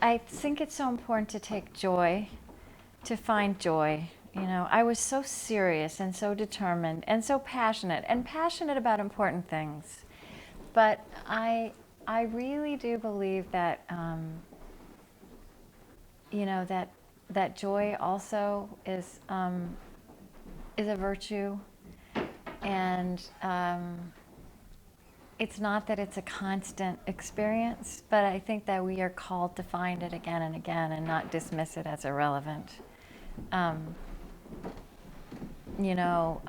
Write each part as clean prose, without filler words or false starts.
I think it's so important to take joy, to find joy. You know, I was so serious and so determined and so passionate about important things. But I really do believe that, you know, that joy also is a virtue, and it's not that it's a constant experience, but I think that we are called to find it again and again and not dismiss it as irrelevant. You know,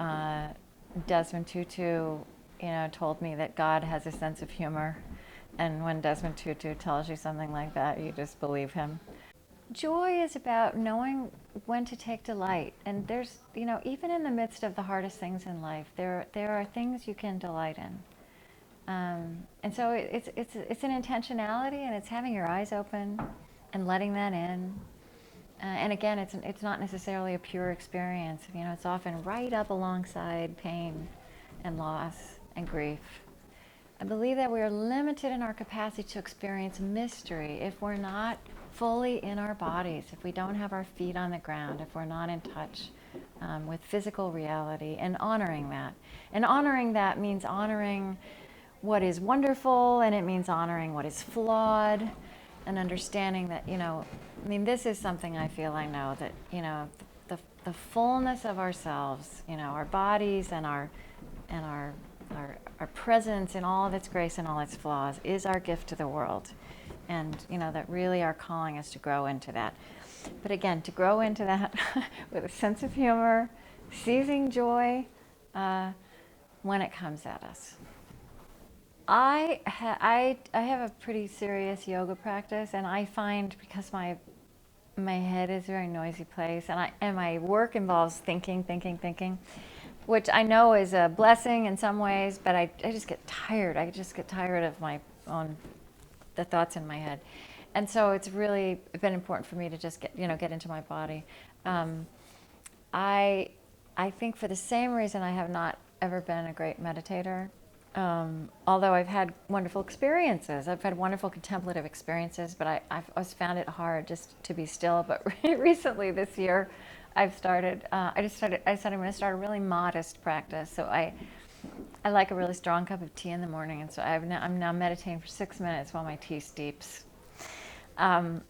Desmond Tutu, you know, told me that God has a sense of humor, and when Desmond Tutu tells you something like that, you just believe him. Joy is about knowing when to take delight, and there's, you know, even in the midst of the hardest things in life, there are things you can delight in. And so it's an intentionality, and it's having your eyes open and letting that in. And again, it's not necessarily a pure experience. You know, it's often right up alongside pain and loss and grief. I believe that we are limited in our capacity to experience mystery if we're not fully in our bodies, if we don't have our feet on the ground, if we're not in touch with physical reality, and honoring that. And honoring that means honoring what is wonderful, and it means honoring what is flawed, and understanding that, you know, I mean, this is something I feel I know, that, you know, the fullness of ourselves, you know, our bodies and our presence in all of its grace and all its flaws is our gift to the world. And, you know, that really are calling us to grow into that. But again, to grow into that with a sense of humor, seizing joy when it comes at us. I have a pretty serious yoga practice, and I find, because my head is a very noisy place, and my work involves thinking, which I know is a blessing in some ways, but I just get tired. I just get tired of the thoughts in my head. And so it's really been important for me to just get into my body. I think for the same reason I have not ever been a great meditator, although I've had wonderful experiences. I've had wonderful contemplative experiences, but I've always found it hard just to be still. But recently, this year, I decided I'm going to start a really modest practice. So I like a really strong cup of tea in the morning, and so I'm now meditating for 6 minutes while my tea steeps. And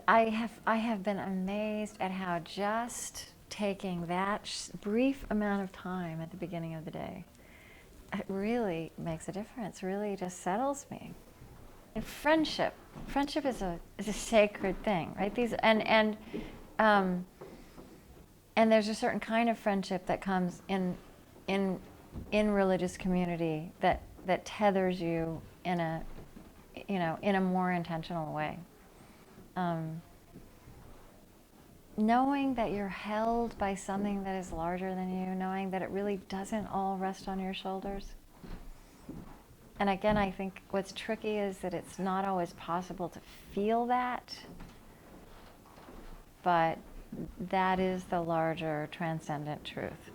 I have been amazed at how just taking that brief amount of time at the beginning of the day, it really makes a difference. Really just settles me. And friendship is a sacred thing, right? And there's a certain kind of friendship that comes in religious community that tethers you in a more intentional way. Knowing that you're held by something that is larger than you, knowing that it really doesn't all rest on your shoulders. And again, I think what's tricky is that it's not always possible to feel that, but that is the larger transcendent truth.